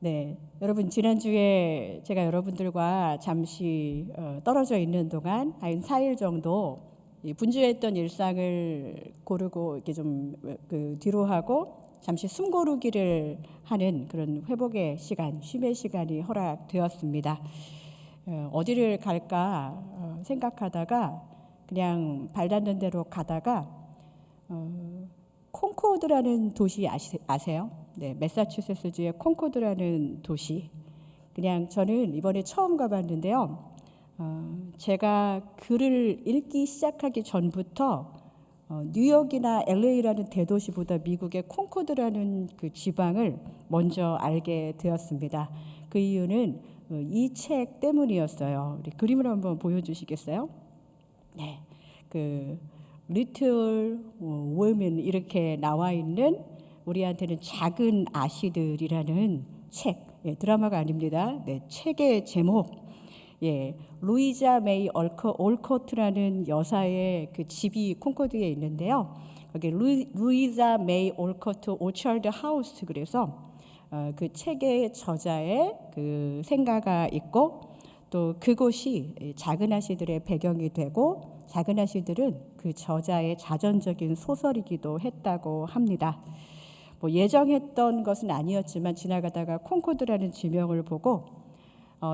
네, 여러분 지난주에 제가 여러분들과 잠시 떨어져 있는 동안 한 4일 정도 이 분주했던 일상을 고르고 이렇게 좀 뒤로 하고 잠시 숨 고르기를 하는 그런 회복의 시간, 쉼의 시간이 허락되었습니다. 어디를 갈까 생각하다가 그냥 발 닿는 대로 가다가 콩코드라는 도시 아세요? 네, 매사추세츠주의 콩코드라는 도시. 그냥 저는 이번에 처음 가봤는데요. 제가 글을 읽기 시작하기 전부터 뉴욕이나 LA라는 대도시보다 미국의 콩코드라는 그 지방을 먼저 알게 되었습니다. 그 이유는 이 책 때문이었어요. 우리 그림을 한번 보여주시겠어요? 네, 리틀 워먼 이렇게 나와 있는 우리한테는 작은 아시들이라는 책, 드라마가 아닙니다. 네, 책의 제목, 루이자 메이 올코트라는 여사의 그 집이 콩코드에 있는데요. 거기 루이자 메이 올코트 오처드 하우스, 그래서 그 책의 저자의 그 생가가 있고 또 그곳이 작은 아씨들의 배경이 되고 작은 아씨들은 그 저자의 자전적인 소설이기도 했다고 합니다. 뭐 예정했던 것은 아니었지만 지나가다가 콩코드라는 지명을 보고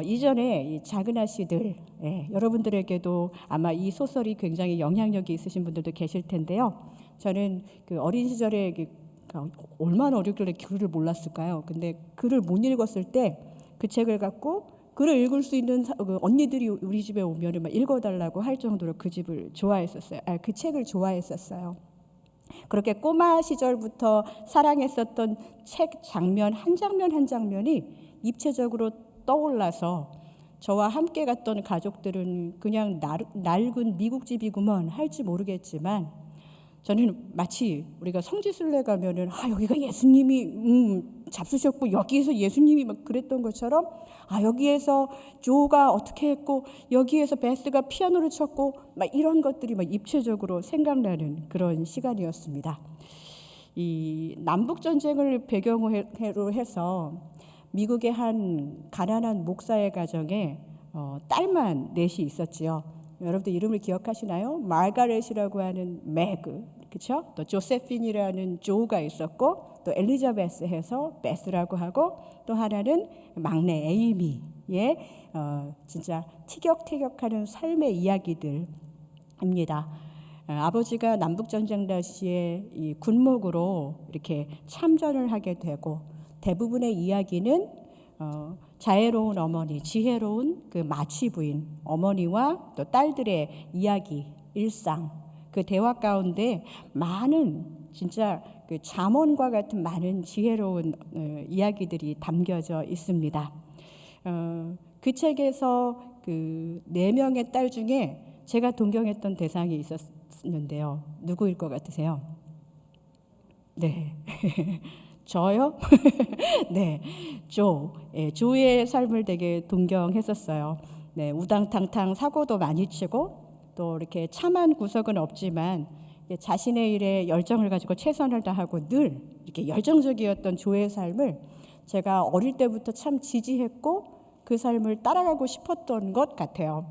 이전에 이 작은 아씨들, 여러분들에게도 아마 이 소설이 굉장히 영향력이 있으신 분들도 계실 텐데요. 저는 그 어린 시절에 얼마나 어렸길래 글을 몰랐을까요? 근데 글을 못 읽었을 때 그 책을 갖고 글을 읽을 수 있는 언니들이 우리 집에 오면은 막 읽어달라고 할 정도로 그 집을 좋아했었어요. 그 책을 좋아했었어요. 그렇게 꼬마 시절부터 사랑했었던 책 장면 한 장면 한 장면이 입체적으로 떠올라서 저와 함께 갔던 가족들은 그냥 낡은 미국 집이구먼 할지 모르겠지만 저는 마치 우리가 성지순례 가면은 여기가 예수님이 잡수셨고 여기에서 예수님이 막 그랬던 것처럼 여기에서 조가 어떻게 했고 여기에서 베스가 피아노를 쳤고 막 이런 것들이 막 입체적으로 생각나는 그런 시간이었습니다. 이 남북 전쟁을 배경으로 해서 미국의 한 가난한 목사의 가정에 딸만 넷이 있었지요. 여러분들 이름을 기억하시나요? 마가렛이라고 하는 매그, 그렇죠? 또 조세핀이라는 조가 있었고 또 엘리자베스 해서 베스라고 하고 또 하나는 막내 에이미의 진짜 티격태격하는 삶의 이야기들입니다. 아버지가 남북전쟁 당시에 이 군목으로 이렇게 참전을 하게 되고 대부분의 이야기는 자애로운 어머니, 지혜로운 그 마취 부인 어머니와 또 딸들의 이야기, 일상, 그 대화 가운데 많은 진짜 그 잠언과 같은 많은 지혜로운 이야기들이 담겨져 있습니다. 그 책에서 그 4명의 딸 중에 제가 동경했던 대상이 있었는데요. 누구일 것 같으세요? 네. 저요? 네, 조의 삶을 되게 동경했었어요. 네, 우당탕탕 사고도 많이 치고 또 이렇게 참한 구석은 없지만 자신의 일에 열정을 가지고 최선을 다하고 늘 이렇게 열정적이었던 조의 삶을 제가 어릴 때부터 참 지지했고 그 삶을 따라가고 싶었던 것 같아요.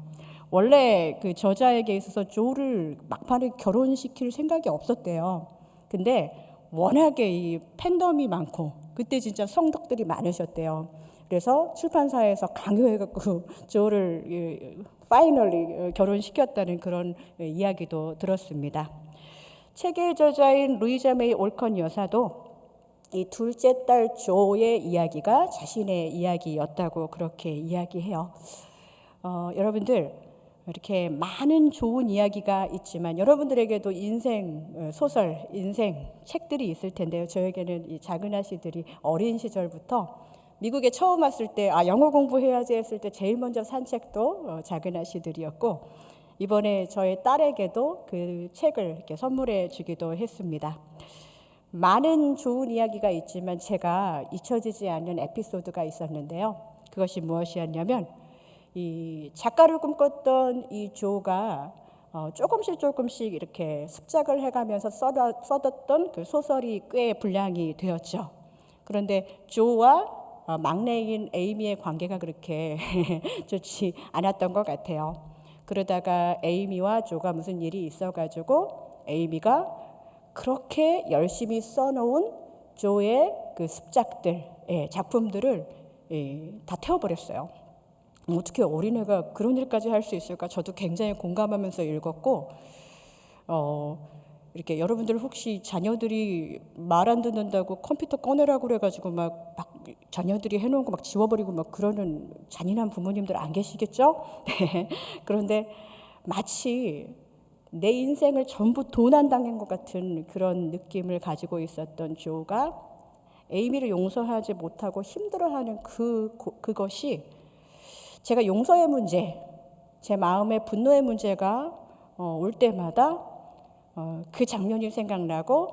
원래 그 저자에게 있어서 조를 막판에 결혼시킬 생각이 없었대요. 근데 워낙에 이 팬덤이 많고 그때 진짜 성덕들이 많으셨대요. 그래서 출판사에서 강요해갖고 조를 파이널리 결혼시켰다는 그런 이야기도 들었습니다. 책의 저자인 루이자 메이 올컨 여사도 이 둘째 딸 조의 이야기가 자신의 이야기였다고 그렇게 이야기해요. 여러분들 이렇게 많은 좋은 이야기가 있지만 여러분들에게도 인생 소설, 인생 책들이 있을 텐데요. 저에게는 이 작은 아씨들이 어린 시절부터 미국에 처음 왔을 때 영어 공부해야지 했을 때 제일 먼저 산 책도 작은 아씨들이었고 이번에 저의 딸에게도 그 책을 이렇게 선물해 주기도 했습니다. 많은 좋은 이야기가 있지만 제가 잊혀지지 않는 에피소드가 있었는데요. 그것이 무엇이었냐면 이 작가를 꿈꿨던 이 조가 조금씩 이렇게 습작을 해가면서 써뒀던 그 소설이 꽤 분량이 되었죠. 그런데 조와 막내인 에이미의 관계가 그렇게 좋지 않았던 것 같아요. 그러다가 에이미와 조가 무슨 일이 있어가지고 에이미가 그렇게 열심히 써놓은 조의 그 습작들, 작품들을 다 태워버렸어요. 어떻게 어린애가 그런 일까지 할 수 있을까? 저도 굉장히 공감하면서 읽었고, 이렇게 여러분들 혹시 자녀들이 말 안 듣는다고 컴퓨터 꺼내라고 그래가지고 막 자녀들이 해놓은 거 막 지워버리고 막 그러는 잔인한 부모님들 안 계시겠죠? 네. 그런데 마치 내 인생을 전부 도난당한 것 같은 그런 느낌을 가지고 있었던 조가 에이미를 용서하지 못하고 힘들어하는 그것이 제가 용서의 문제, 제 마음의 분노의 문제가 올 때마다 그 장면이 생각나고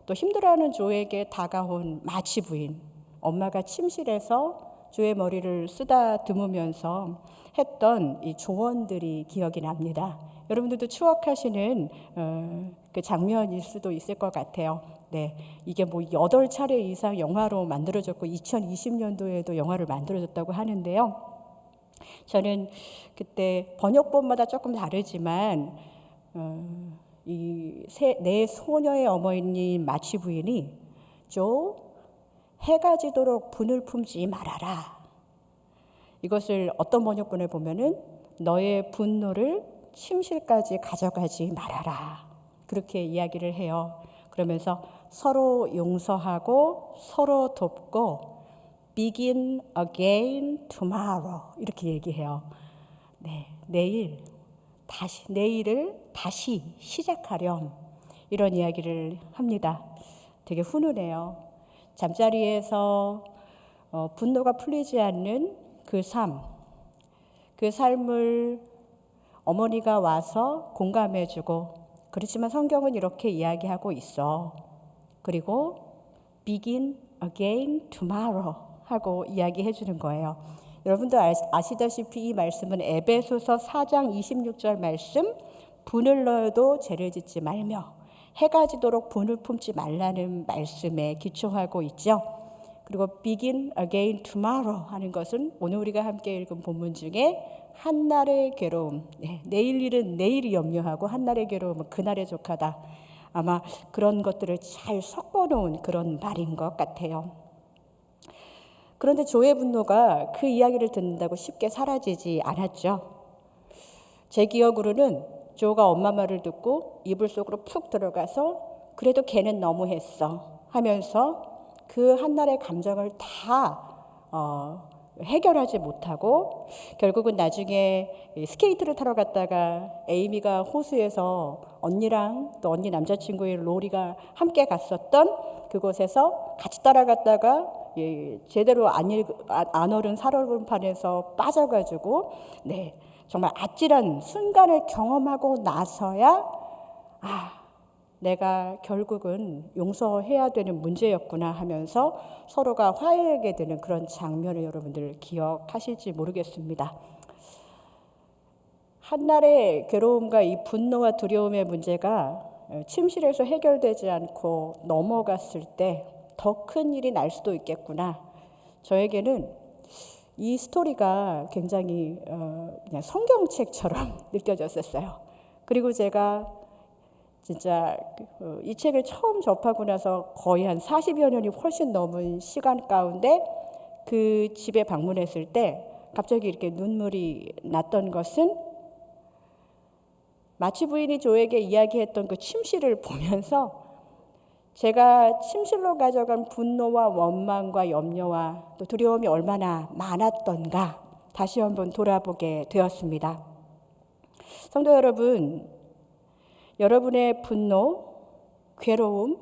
또 힘들어하는 조에게 다가온 마치 부인, 엄마가 침실에서 조의 머리를 쓰다듬으면서 했던 이 조언들이 기억이 납니다. 여러분들도 추억하시는 그 장면일 수도 있을 것 같아요. 네, 이게 뭐 8차례 이상 영화로 만들어졌고 2020년도에도 영화를 만들어졌다고 하는데요. 저는 그때 번역본마다 조금 다르지만 내 소녀의 어머니인 마치 부인이 조 해가 지도록 분을 품지 말아라. 이것을 어떤 번역본에 보면은 너의 분노를 침실까지 가져가지 말아라. 그렇게 이야기를 해요. 그러면서 서로 용서하고 서로 돕고 begin again tomorrow 이렇게 얘기해요. 네, 내일을 다시 시작하렴 이런 이야기를 합니다. 되게 훈훈해요. 잠자리에서 분노가 풀리지 않는 그 삶을 어머니가 와서 공감해주고 그렇지만 성경은 이렇게 이야기하고 있어. 그리고 begin again tomorrow 하고 이야기해 주는 거예요. 여러분도 아시다시피 이 말씀은 에베소서 4장 26절 말씀 분을 넣어도 죄를 짓지 말며 해가 지도록 분을 품지 말라는 말씀에 기초하고 있죠. 그리고 begin again tomorrow 하는 것은 오늘 우리가 함께 읽은 본문 중에 한날의 괴로움, 내일 일은 내일이 염려하고 한날의 괴로움은 그날의 족하다. 아마 그런 것들을 잘 섞어놓은 그런 말인 것 같아요. 그런데 조의 분노가 그 이야기를 듣는다고 쉽게 사라지지 않았죠. 제 기억으로는 조가 엄마 말을 듣고 이불 속으로 푹 들어가서 그래도 걔는 너무했어 하면서 그 한날의 감정을 다 해결하지 못하고 결국은 나중에 스케이트를 타러 갔다가 에이미가 호수에서 언니랑 또 언니 남자친구인 로리가 함께 갔었던 그곳에서 같이 따라갔다가 제대로 안 오른 살얼음판에서 빠져가지고 정말 아찔한 순간을 경험하고 나서야 내가 결국은 용서해야 되는 문제였구나 하면서 서로가 화해하게 되는 그런 장면을 여러분들 기억하실지 모르겠습니다. 한날의 괴로움과 이 분노와 두려움의 문제가 침실에서 해결되지 않고 넘어갔을 때 더 큰 일이 날 수도 있겠구나. 저에게는 이 스토리가 굉장히 그냥 성경책처럼 느껴졌었어요. 그리고 제가 진짜 이 책을 처음 접하고 나서 거의 한 40여 년이 훨씬 넘은 시간 가운데 그 집에 방문했을 때 갑자기 이렇게 눈물이 났던 것은 마치 부인이 조에게 이야기했던 그 침실을 보면서 제가 침실로 가져간 분노와 원망과 염려와 또 두려움이 얼마나 많았던가 다시 한번 돌아보게 되었습니다. 성도 여러분, 여러분의 분노, 괴로움,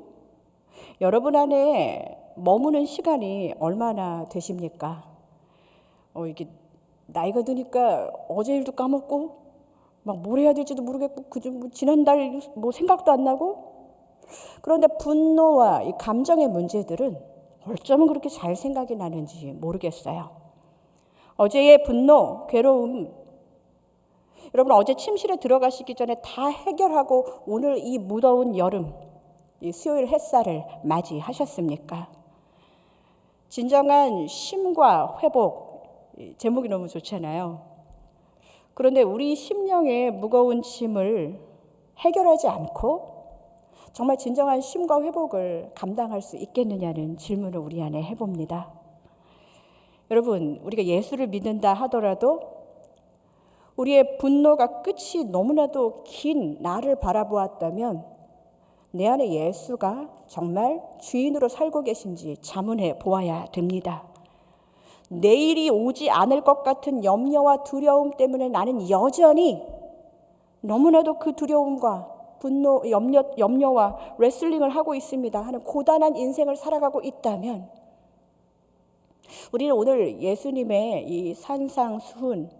여러분 안에 머무는 시간이 얼마나 되십니까? 이게 나이가 드니까 어제 일도 까먹고 막 뭘 해야 될지도 모르겠고 지난달 생각도 안 나고 그런데 분노와 이 감정의 문제들은 어쩌면 그렇게 잘 생각이 나는지 모르겠어요. 어제의 분노, 괴로움 여러분 어제 침실에 들어가시기 전에 다 해결하고 오늘 이 무더운 여름, 이 수요일 햇살을 맞이하셨습니까? 진정한 쉼과 회복, 제목이 너무 좋잖아요. 그런데 우리 심령의 무거운 짐을 해결하지 않고 정말 진정한 쉼과 회복을 감당할 수 있겠느냐는 질문을 우리 안에 해봅니다. 여러분, 우리가 예수를 믿는다 하더라도 우리의 분노가 끝이 너무나도 긴 나를 바라보았다면 내 안에 예수가 정말 주인으로 살고 계신지 자문해 보아야 됩니다. 내일이 오지 않을 것 같은 염려와 두려움 때문에 나는 여전히 너무나도 그 두려움과 분노, 염려와 레슬링을 하고 있습니다 하는 고단한 인생을 살아가고 있다면 우리는 오늘 예수님의 이 산상수훈,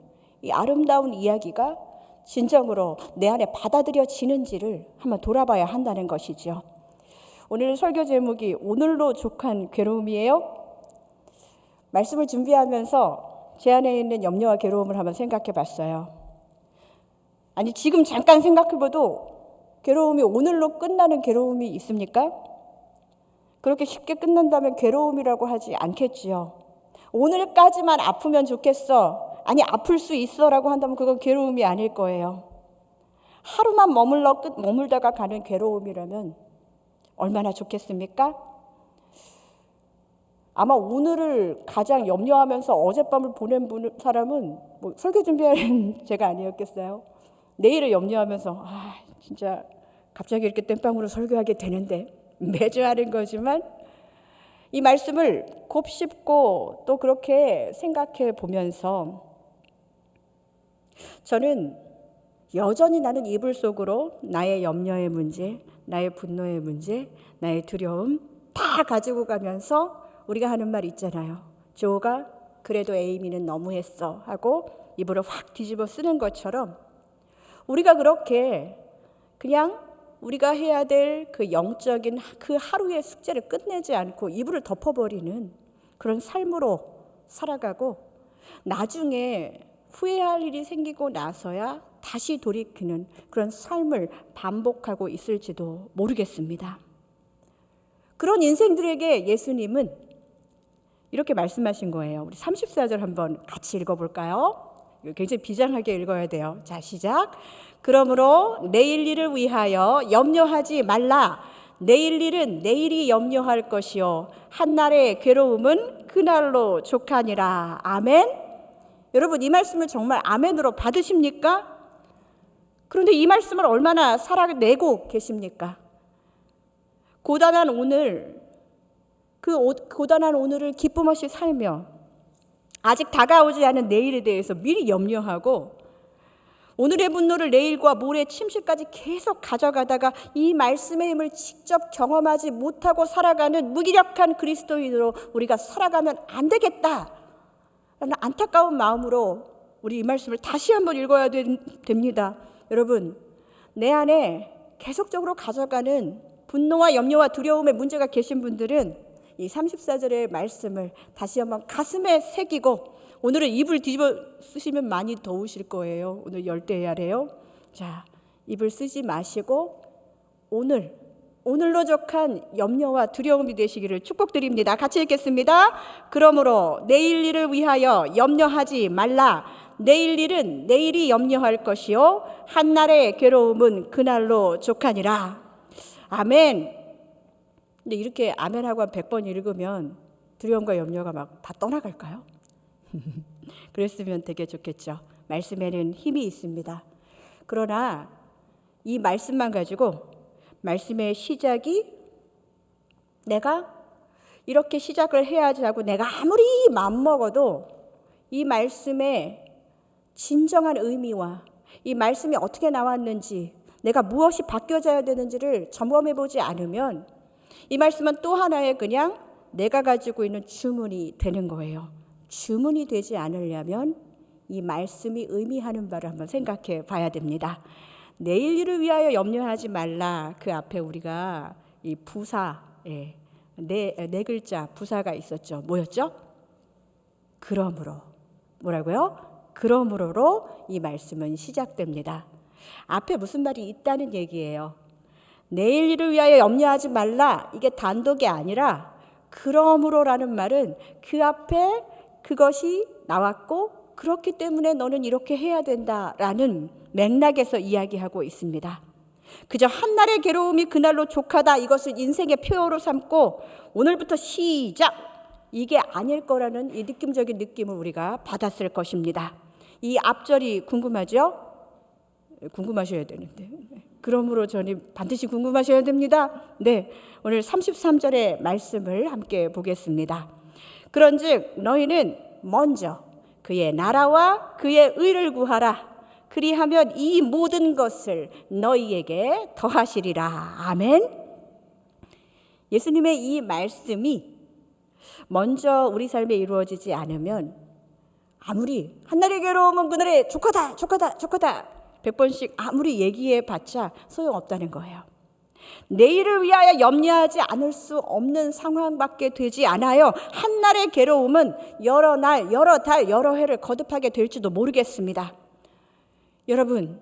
이 아름다운 이야기가 진정으로 내 안에 받아들여지는지를 한번 돌아봐야 한다는 것이죠. 오늘 설교 제목이 오늘로 족한 괴로움이에요. 말씀을 준비하면서 제 안에 있는 염려와 괴로움을 한번 생각해 봤어요. 아니, 지금 잠깐 생각해봐도 괴로움이 오늘로 끝나는 괴로움이 있습니까? 그렇게 쉽게 끝난다면 괴로움이라고 하지 않겠지요. 오늘까지만 아프면 좋겠어. 아니, 아플 수 있어라고 한다면 그건 괴로움이 아닐 거예요. 하루만 머물다가 가는 괴로움이라면 얼마나 좋겠습니까? 아마 오늘을 가장 염려하면서 어젯밤을 보낸 사람은 설교 준비하는 제가 아니었겠어요. 내일을 염려하면서 진짜 갑자기 이렇게 땜빵으로 설교하게 되는데 매주 하는 거지만 이 말씀을 곱씹고 또 그렇게 생각해 보면서 저는 여전히 나는 이불 속으로 나의 염려의 문제, 나의 분노의 문제, 나의 두려움 다 가지고 가면서 우리가 하는 말 있잖아요. 조가 그래도 에이미는 너무했어 하고 이불을 확 뒤집어 쓰는 것처럼 우리가 그렇게 그냥 우리가 해야 될 그 영적인 그 하루의 숙제를 끝내지 않고 이불을 덮어버리는 그런 삶으로 살아가고 나중에 후회할 일이 생기고 나서야 다시 돌이키는 그런 삶을 반복하고 있을지도 모르겠습니다. 그런 인생들에게 예수님은 이렇게 말씀하신 거예요. 우리 34절 한번 같이 읽어볼까요? 굉장히 비장하게 읽어야 돼요. 자, 시작. 그러므로 내일 일을 위하여 염려하지 말라. 내일 일은 내일이 염려할 것이요 한날의 괴로움은 그날로 족하니라. 아멘. 여러분, 이 말씀을 정말 아멘으로 받으십니까? 그런데 이 말씀을 얼마나 살아내고 계십니까? 고단한 오늘, 그 고단한 오늘을 기쁨 없이 살며 아직 다가오지 않은 내일에 대해서 미리 염려하고 오늘의 분노를 내일과 모레 침실까지 계속 가져가다가 이 말씀의 힘을 직접 경험하지 못하고 살아가는 무기력한 그리스도인으로 우리가 살아가면 안 되겠다 라는 안타까운 마음으로 우리 이 말씀을 다시 한번 읽어야 됩니다. 여러분, 내 안에 계속적으로 가져가는 분노와 염려와 두려움의 문제가 계신 분들은 이 34절의 말씀을 다시 한번 가슴에 새기고 오늘은 이불 뒤집어 쓰시면 많이 더우실 거예요. 오늘 열대야래요. 자, 이불 쓰지 마시고 오늘로 족한 염려와 두려움이 되시기를 축복드립니다. 같이 읽겠습니다. 그러므로 내일 일을 위하여 염려하지 말라. 내일 일은 내일이 염려할 것이요 한날의 괴로움은 그날로 족하니라. 아멘. 근데 이렇게 아멘하고 한 100번 읽으면 두려움과 염려가 막 다 떠나갈까요? 그랬으면 되게 좋겠죠. 말씀에는 힘이 있습니다. 그러나 이 말씀만 가지고 말씀의 시작이 내가 이렇게 시작을 해야지 하고 내가 아무리 마음먹어도 이 말씀의 진정한 의미와 이 말씀이 어떻게 나왔는지 내가 무엇이 바뀌어져야 되는지를 점검해보지 않으면 이 말씀은 또 하나의 그냥 내가 가지고 있는 주문이 되는 거예요. 주문이 되지 않으려면 이 말씀이 의미하는 바를 한번 생각해 봐야 됩니다. 내일 일을 위하여 염려하지 말라. 그 앞에 우리가 이 부사, 네 글자 부사가 있었죠. 뭐였죠? 그러므로. 뭐라고요? 그러므로로 이 말씀은 시작됩니다. 앞에 무슨 말이 있다는 얘기예요. 내일 일을 위하여 염려하지 말라. 이게 단독이 아니라 그러므로라는 말은 그 앞에 그것이 나왔고 그렇기 때문에 너는 이렇게 해야 된다라는 맥락에서 이야기하고 있습니다. 그저 한날의 괴로움이 그날로 족하다, 이것을 인생의 표어로 삼고 오늘부터 시작, 이게 아닐 거라는 이 느낌적인 느낌을 우리가 받았을 것입니다. 이 앞절이 궁금하죠? 궁금하셔야 되는데, 그러므로 저는 반드시 궁금하셔야 됩니다. 네, 오늘 33절의 말씀을 함께 보겠습니다. 그런즉 너희는 먼저 그의 나라와 그의 의를 구하라. 그리하면 이 모든 것을 너희에게 더하시리라. 아멘. 예수님의 이 말씀이 먼저 우리 삶에 이루어지지 않으면 아무리 한날의 괴로움은 그날의 족하다 100번씩 아무리 얘기해봤자 소용없다는 거예요. 내일을 위하여 염려하지 않을 수 없는 상황밖에 되지 않아요. 한날의 괴로움은 여러 날, 여러 달, 여러 해를 거듭하게 될지도 모르겠습니다. 여러분,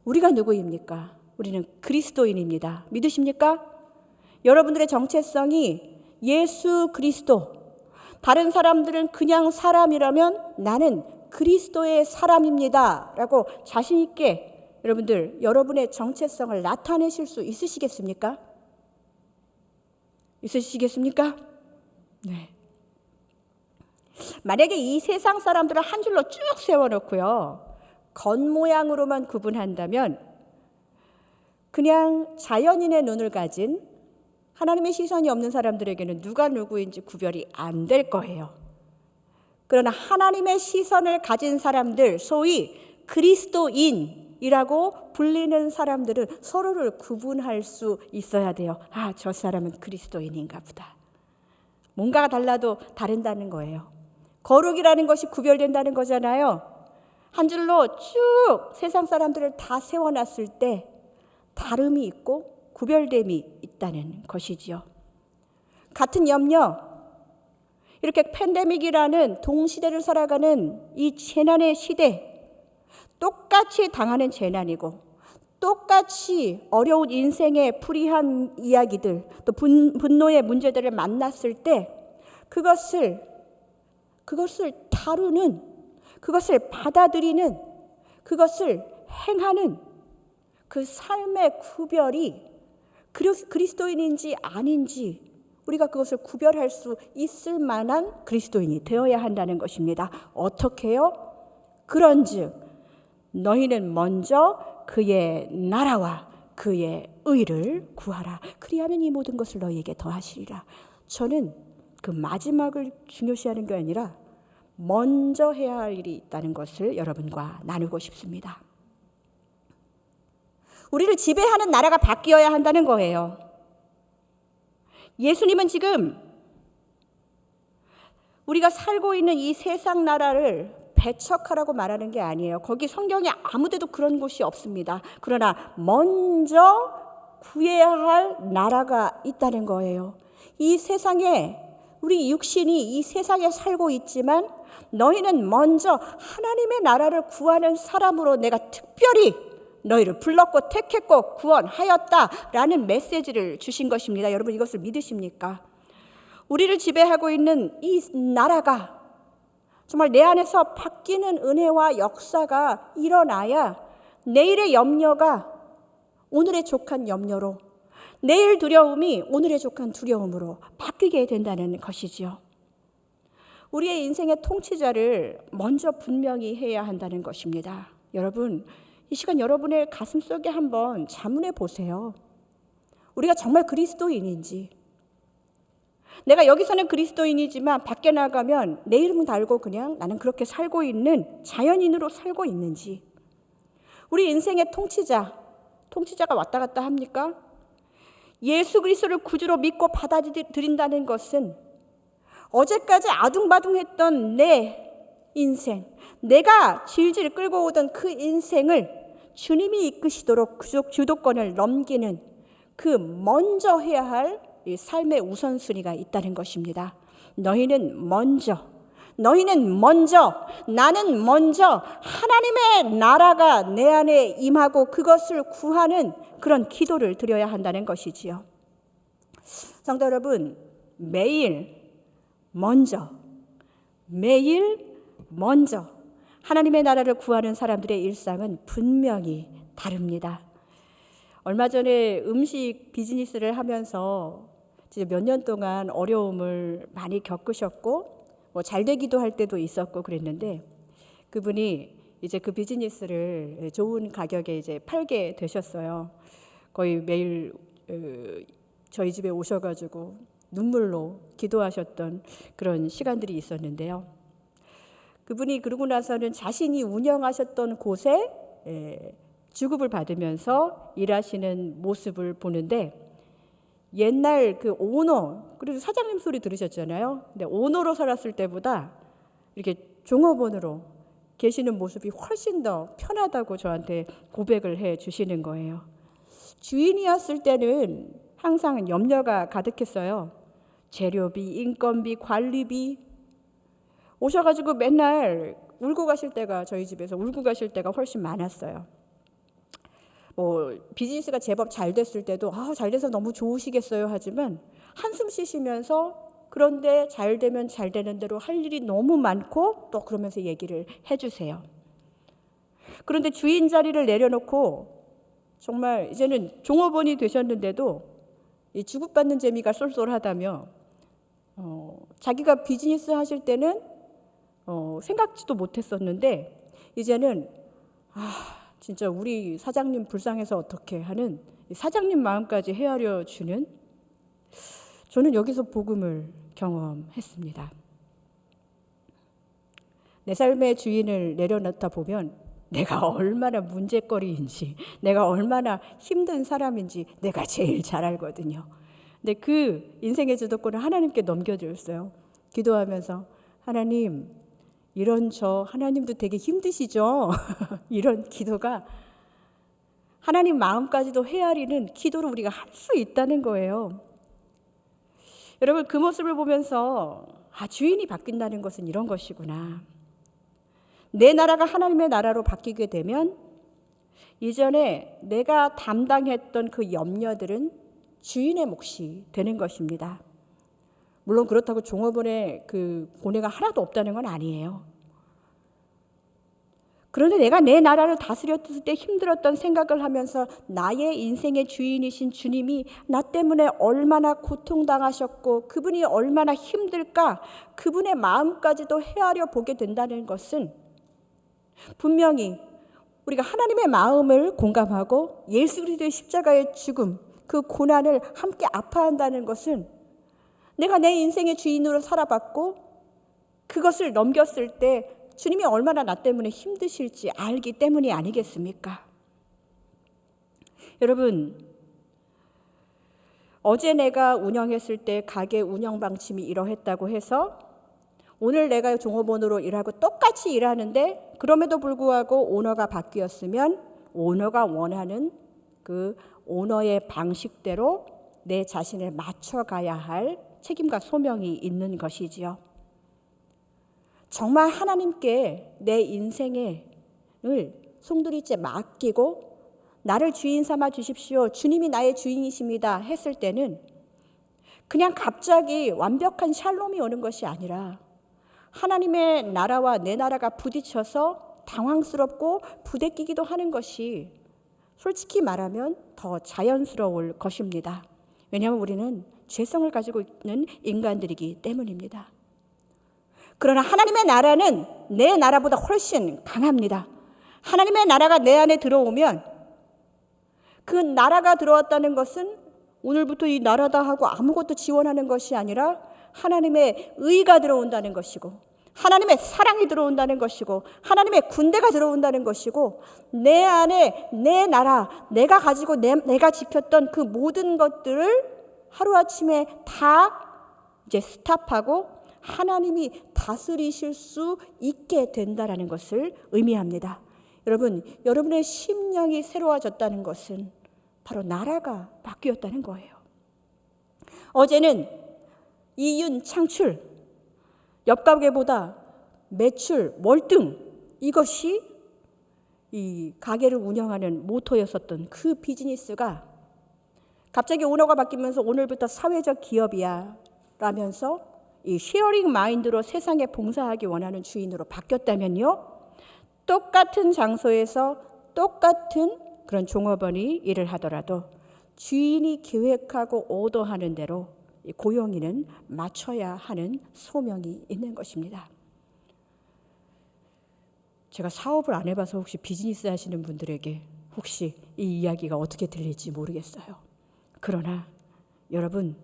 우리가 누구입니까? 우리는 그리스도인입니다. 믿으십니까? 여러분들의 정체성이 예수 그리스도. 다른 사람들은 그냥 사람이라면 나는 그리스도의 사람입니다 라고 자신 있게 여러분들 여러분의 정체성을 나타내실 수 있으시겠습니까? 있으시겠습니까? 네. 만약에 이 세상 사람들을 한 줄로 쭉 세워놓고요, 겉모양으로만 구분한다면 그냥 자연인의 눈을 가진 하나님의 시선이 없는 사람들에게는 누가 누구인지 구별이 안 될 거예요. 그러나 하나님의 시선을 가진 사람들, 소위 그리스도인이라고 불리는 사람들은 서로를 구분할 수 있어야 돼요. 아, 저 사람은 그리스도인인가 보다. 뭔가가 달라도 다른다는 거예요. 거룩이라는 것이 구별된다는 거잖아요. 한 줄로 쭉 세상 사람들을 다 세워놨을 때 다름이 있고 구별됨이 있다는 것이지요. 같은 염려, 이렇게 팬데믹이라는 동시대를 살아가는 이 재난의 시대, 똑같이 당하는 재난이고 똑같이 어려운 인생의 불이한 이야기들, 또 분노의 문제들을 만났을 때 그것을 다루는, 그것을 받아들이는, 그것을 행하는 그 삶의 구별이 그리스도인인지 아닌지 우리가 그것을 구별할 수 있을 만한 그리스도인이 되어야 한다는 것입니다. 어떻게요? 그런즉 너희는 먼저 그의 나라와 그의 의를 구하라. 그리하면 이 모든 것을 너희에게 더하시리라. 저는 그 마지막을 중요시하는 게 아니라 먼저 해야 할 일이 있다는 것을 여러분과 나누고 싶습니다. 우리를 지배하는 나라가 바뀌어야 한다는 거예요. 예수님은 지금 우리가 살고 있는 이 세상 나라를 배척하라고 말하는 게 아니에요. 거기 성경에 아무 데도 그런 곳이 없습니다. 그러나 먼저 구해야 할 나라가 있다는 거예요. 이 세상에, 우리 육신이 이 세상에 살고 있지만 너희는 먼저 하나님의 나라를 구하는 사람으로 내가 특별히 너희를 불렀고 택했고 구원하였다라는 메시지를 주신 것입니다. 여러분, 이것을 믿으십니까? 우리를 지배하고 있는 이 나라가 정말 내 안에서 바뀌는 은혜와 역사가 일어나야 내일의 염려가 오늘의 족한 염려로, 내일 두려움이 오늘의 족한 두려움으로 바뀌게 된다는 것이지요. 우리의 인생의 통치자를 먼저 분명히 해야 한다는 것입니다. 여러분, 이 시간 여러분의 가슴 속에 한번 자문해 보세요. 우리가 정말 그리스도인인지, 내가 여기서는 그리스도인이지만 밖에 나가면 내 이름 달고 그냥 나는 그렇게 살고 있는 자연인으로 살고 있는지, 우리 인생의 통치자가 왔다 갔다 합니까? 예수 그리스도를 구주로 믿고 받아들인다는 것은 어제까지 아둥바둥했던 내 인생, 내가 질질 끌고 오던 그 인생을 주님이 이끄시도록 주도권을 넘기는 그 먼저 해야 할 삶의 우선순위가 있다는 것입니다. 너희는 먼저, 나는 먼저 하나님의 나라가 내 안에 임하고 그것을 구하는 그런 기도를 드려야 한다는 것이지요. 성도 여러분, 매일 먼저 하나님의 나라를 구하는 사람들의 일상은 분명히 다릅니다. 얼마 전에 음식 비즈니스를 하면서 몇 년 동안 어려움을 많이 겪으셨고 잘 되기도 할 때도 있었고 그랬는데, 그분이 이제 그 비즈니스를 좋은 가격에 이제 팔게 되셨어요. 거의 매일 저희 집에 오셔가지고 눈물로 기도하셨던 그런 시간들이 있었는데요. 그분이 그러고 나서는 자신이 운영하셨던 곳에 주급을 받으면서 일하시는 모습을 보는데, 옛날 그 오너, 그래도 사장님 소리 들으셨잖아요. 근데 오너로 살았을 때보다 이렇게 종업원으로 계시는 모습이 훨씬 더 편하다고 저한테 고백을 해 주시는 거예요. 주인이었을 때는 항상 염려가 가득했어요. 재료비, 인건비, 관리비, 오셔가지고 맨날 울고 가실 때가, 저희 집에서 울고 가실 때가 훨씬 많았어요. 비즈니스가 제법 잘 됐을 때도 잘 돼서 너무 좋으시겠어요 하지만 한숨 쉬시면서, 그런데 잘 되면 잘 되는 대로 할 일이 너무 많고 또 그러면서 얘기를 해주세요. 그런데 주인 자리를 내려놓고 정말 이제는 종업원이 되셨는데도 이 주급받는 재미가 쏠쏠하다며 자기가 비즈니스 하실 때는 생각지도 못했었는데 이제는 진짜 우리 사장님 불쌍해서 어떻게 하는 사장님 마음까지 헤아려 주는, 저는 여기서 복음을 경험했습니다. 내 삶의 주인을 내려놓다 보면 내가 얼마나 문제거리인지, 내가 얼마나 힘든 사람인지 내가 제일 잘 알거든요. 근데 그 인생의 주도권을 하나님께 넘겨줬어요. 기도하면서, 하나님, 이런 하나님도 되게 힘드시죠? 이런 기도가 하나님 마음까지도 헤아리는 기도를 우리가 할 수 있다는 거예요. 여러분, 그 모습을 보면서 주인이 바뀐다는 것은 이런 것이구나. 내 나라가 하나님의 나라로 바뀌게 되면 이전에 내가 담당했던 그 염려들은 주인의 몫이 되는 것입니다. 물론 그렇다고 종업원의 그 고뇌가 하나도 없다는 건 아니에요. 그런데 내가 내 나라를 다스렸을 때 힘들었던 생각을 하면서 나의 인생의 주인이신 주님이 나 때문에 얼마나 고통당하셨고 그분이 얼마나 힘들까, 그분의 마음까지도 헤아려 보게 된다는 것은 분명히 우리가 하나님의 마음을 공감하고 예수 그리스도의 십자가의 죽음, 그 고난을 함께 아파한다는 것은 내가 내 인생의 주인으로 살아봤고 그것을 넘겼을 때 주님이 얼마나 나 때문에 힘드실지 알기 때문이 아니겠습니까? 여러분, 어제 내가 운영했을 때 가게 운영 방침이 이러했다고 해서 오늘 내가 종업원으로 일하고 똑같이 일하는데 그럼에도 불구하고 오너가 바뀌었으면 오너가 원하는 그 오너의 방식대로 내 자신을 맞춰가야 할 책임과 소명이 있는 것이지요. 정말 하나님께 내 인생을 송두리째 맡기고 나를 주인 삼아 주십시오, 주님이 나의 주인이십니다 했을 때는 그냥 갑자기 완벽한 샬롬이 오는 것이 아니라 하나님의 나라와 내 나라가 부딪혀서 당황스럽고 부대끼기도 하는 것이 솔직히 말하면 더 자연스러울 것입니다. 왜냐하면 우리는 죄성을 가지고 있는 인간들이기 때문입니다. 그러나 하나님의 나라는 내 나라보다 훨씬 강합니다. 하나님의 나라가 내 안에 들어오면 그 나라가 들어왔다는 것은 오늘부터 이 나라다 하고 아무것도 지원하는 것이 아니라 하나님의 의가 들어온다는 것이고 하나님의 사랑이 들어온다는 것이고 하나님의 군대가 들어온다는 것이고 내 안에 내 나라, 내가 가지고 내가 지켰던 그 모든 것들을 하루아침에 다 이제 스탑하고 하나님이 다스리실 수 있게 된다는 것을 의미합니다. 여러분, 여러분의 심령이 새로워졌다는 것은 바로 나라가 바뀌었다는 거예요. 어제는 이윤 창출, 옆 가게보다 매출 월등, 이것이 이 가게를 운영하는 모토였었던 그 비즈니스가 갑자기 오너가 바뀌면서 오늘부터 사회적 기업이야, 라면서 이 쉐어링 마인드로 세상에 봉사하기 원하는 주인으로 바뀌었다면요, 똑같은 장소에서 똑같은 그런 종업원이 일을 하더라도 주인이 계획하고 오더하는 대로 고용인은 맞춰야 하는 소명이 있는 것입니다. 제가 사업을 안 해봐서 혹시 비즈니스 하시는 분들에게 혹시 이 이야기가 어떻게 들릴지 모르겠어요. 그러나 여러분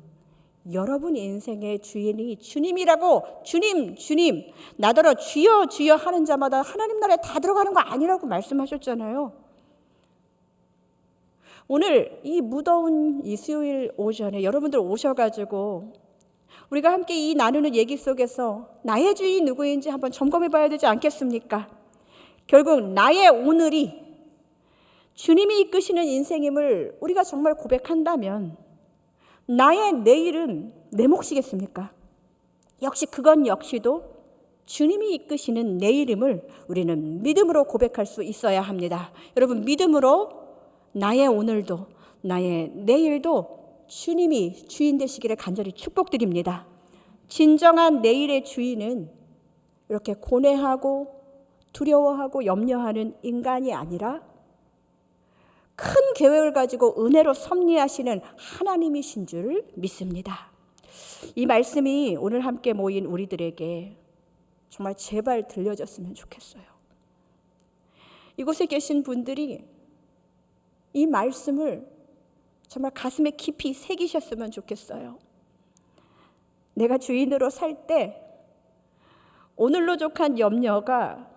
인생의 주인이 주님이라고, 주님 나더러 주여 주여 하는 자마다 하나님 나라에 다 들어가는 거 아니라고 말씀하셨잖아요. 오늘 이 무더운 이 수요일 오전에 여러분들 오셔가지고 우리가 함께 이 나누는 얘기 속에서 나의 주인이 누구인지 한번 점검해 봐야 되지 않겠습니까? 결국 나의 오늘이 주님이 이끄시는 인생임을 우리가 정말 고백한다면 나의 내일은 내 몫이겠습니까? 역시 그건 역시도 주님이 이끄시는 내일임을 우리는 믿음으로 고백할 수 있어야 합니다. 여러분, 믿음으로 나의 오늘도 나의 내일도 주님이 주인 되시기를 간절히 축복드립니다. 진정한 내일의 주인은 이렇게 고뇌하고 두려워하고 염려하는 인간이 아니라 큰 계획을 가지고 은혜로 섭리하시는 하나님이신 줄 믿습니다. 이 말씀이 오늘 함께 모인 우리들에게 정말 제발 들려졌으면 좋겠어요. 이곳에 계신 분들이 이 말씀을 정말 가슴에 깊이 새기셨으면 좋겠어요. 내가 주인으로 살 때 오늘로 족한 염려가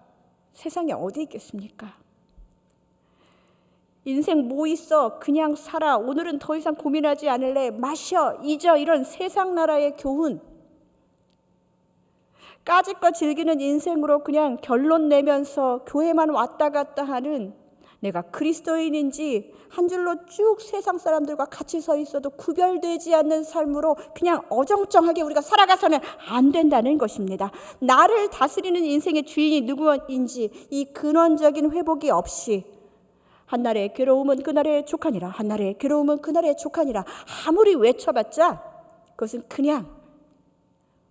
세상에 어디 있겠습니까? 인생 뭐 있어? 그냥 살아. 오늘은 더 이상 고민하지 않을래. 마셔, 잊어. 이런 세상 나라의 교훈. 까짓거 즐기는 인생으로 그냥 결론 내면서 교회만 왔다 갔다 하는, 내가 그리스도인인지 한 줄로 쭉 세상 사람들과 같이 서 있어도 구별되지 않는 삶으로 그냥 어정쩡하게 우리가 살아가서는 안 된다는 것입니다. 나를 다스리는 인생의 주인이 누구인지 이 근원적인 회복이 없이 한날의 괴로움은 그날의 족하니라, 한날의 괴로움은 그날의 족하니라 아무리 외쳐봤자 그것은 그냥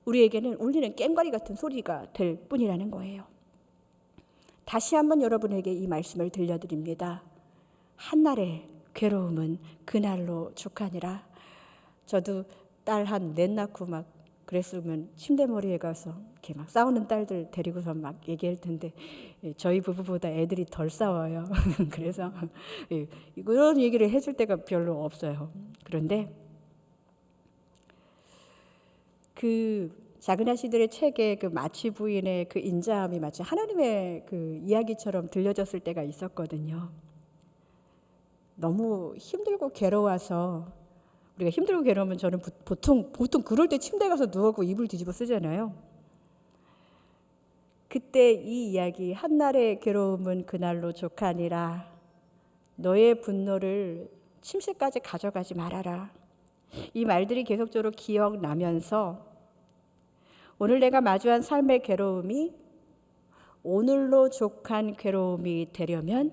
우리에게는 울리는 꽹과리 같은 소리가 될 뿐이라는 거예요. 다시 한번 여러분에게 이 말씀을 들려드립니다. 한날의 괴로움은 그날로 족하니라. 저도 딸 한 넷 낳고 막 그랬으면 침대머리에 가서 이렇게 막 싸우는 딸들 데리고서 막 얘기할 텐데 저희 부부보다 애들이 덜 싸워요. 그래서 이런 얘기를 해줄 때가 별로 없어요. 그런데 그 작은 아씨들의 책에 그 마치 부인의 그 인자함이 마치 하나님의 그 이야기처럼 들려졌을 때가 있었거든요. 너무 힘들고 괴로워서, 우리가 힘들고 괴로우면 저는 보통 그럴 때 침대에 가서 누워고 이불 뒤집어 쓰잖아요. 그때 이 이야기, 한날의 괴로움은 그날로 족하니라. 너의 분노를 침실까지 가져가지 말아라. 이 말들이 계속적으로 기억나면서 오늘 내가 마주한 삶의 괴로움이 오늘로 족한 괴로움이 되려면,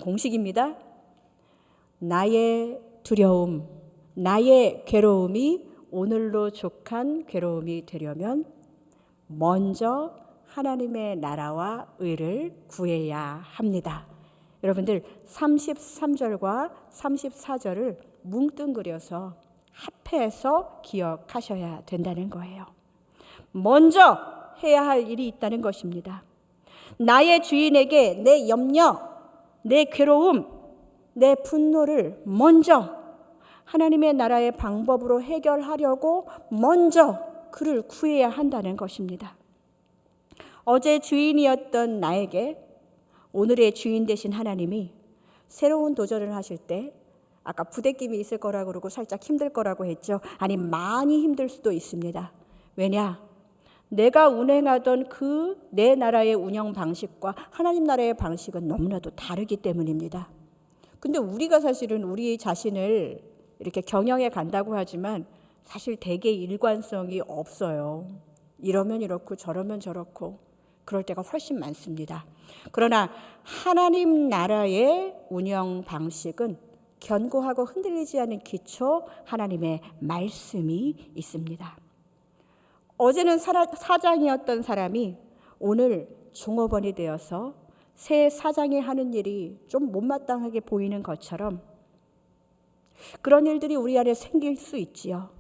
공식입니다. 나의 두려움, 나의 괴로움이 오늘로 족한 괴로움이 되려면 먼저 하나님의 나라와 의를 구해야 합니다. 여러분들 33절과 34절을 뭉뚱그려서 합해서 기억하셔야 된다는 거예요. 먼저 해야 할 일이 있다는 것입니다. 나의 주인에게 내 염려, 내 괴로움, 내 분노를 먼저 하나님의 나라의 방법으로 해결하려고 먼저 그를 구해야 한다는 것입니다. 어제 주인이었던 나에게 오늘의 주인 되신 하나님이 새로운 도전을 하실 때, 아까 부대낌이 있을 거라고 그러고 살짝 힘들 거라고 했죠. 아니, 많이 힘들 수도 있습니다. 왜냐? 내가 운행하던 그 내 나라의 운영 방식과 하나님 나라의 방식은 너무나도 다르기 때문입니다. 근데 우리가 사실은 우리 자신을 이렇게 경영해 간다고 하지만 사실 되게 일관성이 없어요. 이러면 이렇고 저러면 저렇고 그럴 때가 훨씬 많습니다. 그러나 하나님 나라의 운영 방식은 견고하고 흔들리지 않는 기초 하나님의 말씀이 있습니다. 어제는 사장이었던 사람이 오늘 종업원이 되어서 새 사장이 하는 일이 좀 못마땅하게 보이는 것처럼 그런 일들이 우리 안에 생길 수 있지요.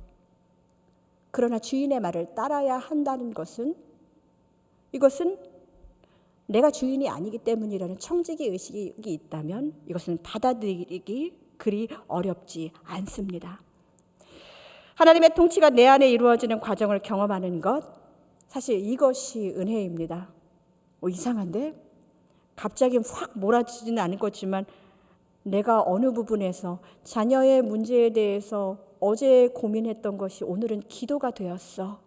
그러나 주인의 말을 따라야 한다는 것은 이것은 내가 주인이 아니기 때문이라는 청지기 의식이 있다면 이것은 받아들이기 그리 어렵지 않습니다. 하나님의 통치가 내 안에 이루어지는 과정을 경험하는 것, 사실 이것이 은혜입니다. 이상한데? 갑자기 확 몰아치지는 않을 거지만 내가 어느 부분에서 자녀의 문제에 대해서 어제 고민했던 것이 오늘은 기도가 되었어.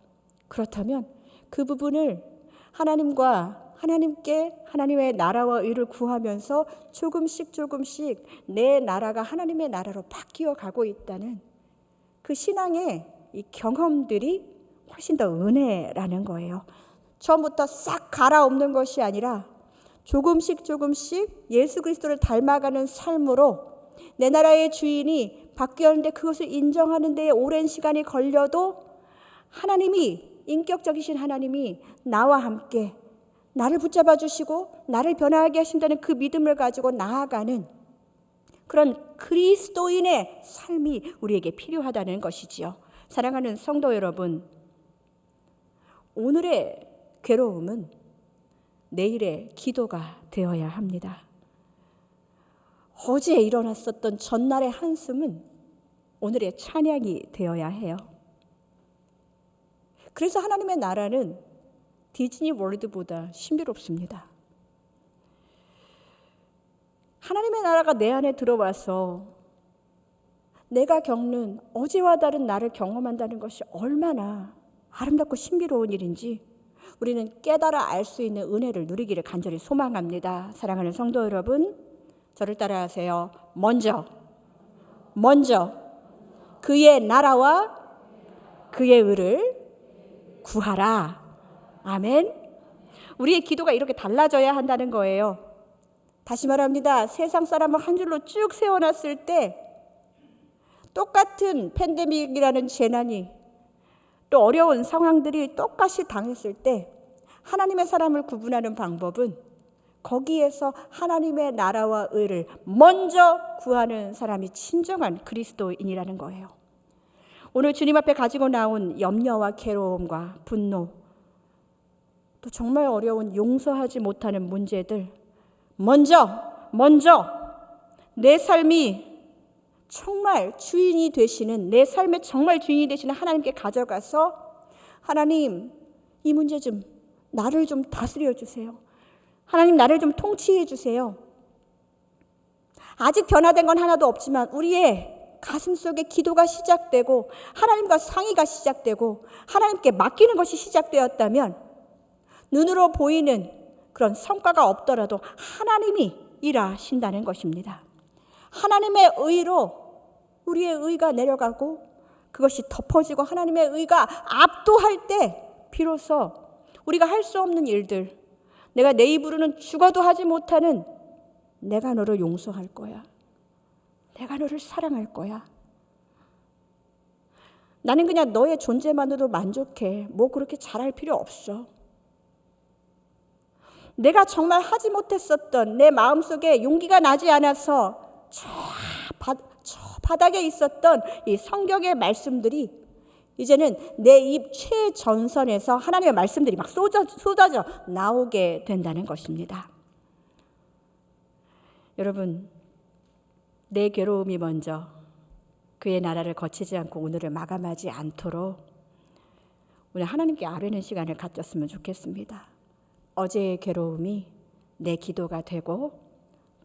그렇다면 그 부분을 하나님께 하나님의 나라와 의를 구하면서 조금씩 내 나라가 하나님의 나라로 바뀌어 가고 있다는 그 신앙의 이 경험들이 훨씬 더 은혜라는 거예요. 처음부터 싹 갈아엎는 것이 아니라 조금씩 예수 그리스도를 닮아가는 삶으로 내 나라의 주인이 바뀌었는데 그것을 인정하는 데에 오랜 시간이 걸려도 하나님이, 인격적이신 하나님이 나와 함께 나를 붙잡아 주시고 나를 변화하게 하신다는 그 믿음을 가지고 나아가는 그런 그리스도인의 삶이 우리에게 필요하다는 것이지요. 사랑하는 성도 여러분, 오늘의 괴로움은 내일의 기도가 되어야 합니다. 어제 일어났었던 전날의 한숨은 오늘의 찬양이 되어야 해요. 그래서 하나님의 나라는 디즈니 월드보다 신비롭습니다. 하나님의 나라가 내 안에 들어와서 내가 겪는 어제와 다른 나를 경험한다는 것이 얼마나 아름답고 신비로운 일인지 우리는 깨달아 알 수 있는 은혜를 누리기를 간절히 소망합니다. 사랑하는 성도 여러분, 저를 따라하세요. 먼저 그의 나라와 그의 의를 구하라. 아멘. 우리의 기도가 이렇게 달라져야 한다는 거예요. 다시 말합니다. 세상 사람을 한 줄로 쭉 세워놨을 때 똑같은 팬데믹이라는 재난이 또 어려운 상황들이 똑같이 당했을 때 하나님의 사람을 구분하는 방법은 거기에서 하나님의 나라와 의를 먼저 구하는 사람이 진정한 그리스도인이라는 거예요. 오늘 주님 앞에 가지고 나온 염려와 괴로움과 분노, 또 정말 어려운 용서하지 못하는 문제들, 먼저 내 삶이 정말 주인이 되시는, 내 삶의 정말 주인이 되시는 하나님께 가져가서 하나님, 이 문제 좀 나를 좀 다스려 주세요. 하나님, 나를 좀 통치해 주세요. 아직 변화된 건 하나도 없지만 우리의 가슴 속에 기도가 시작되고 하나님과 상의가 시작되고 하나님께 맡기는 것이 시작되었다면 눈으로 보이는 그런 성과가 없더라도 하나님이 일하신다는 것입니다. 하나님의 의로 우리의 의가 내려가고 그것이 덮어지고 하나님의 의가 압도할 때 비로소 우리가 할 수 없는 일들, 내가 내 입으로는 죽어도 하지 못하는 내가 너를 용서할 거야. 내가 너를 사랑할 거야. 나는 그냥 너의 존재만으로도 만족해. 뭐 그렇게 잘할 필요 없어. 내가 정말 하지 못했었던 내 마음속에 용기가 나지 않아서 저 바닥에 있었던 이 성경의 말씀들이 이제는 내 입 최전선에서 하나님의 말씀들이 막 쏟아져 나오게 된다는 것입니다. 여러분, 내 괴로움이 먼저 그의 나라를 거치지 않고 오늘을 마감하지 않도록 오늘 하나님께 아뢰는 시간을 갖췄으면 좋겠습니다. 어제의 괴로움이 내 기도가 되고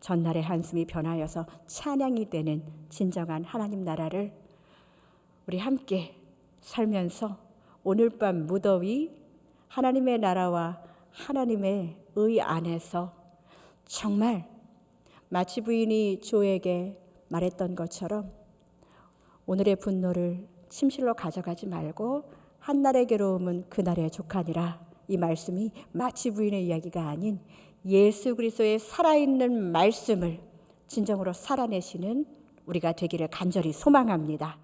전날의 한숨이 변하여서 찬양이 되는 진정한 하나님 나라를 우리 함께 살면서 오늘 밤 무더위 하나님의 나라와 하나님의 의 안에서 정말 마치 부인이 조에게 말했던 것처럼 오늘의 분노를 침실로 가져가지 말고 한날의 괴로움은 그날의 족하니라. 이 말씀이 마치 부인의 이야기가 아닌 예수 그리스도의 살아있는 말씀을 진정으로 살아내시는 우리가 되기를 간절히 소망합니다.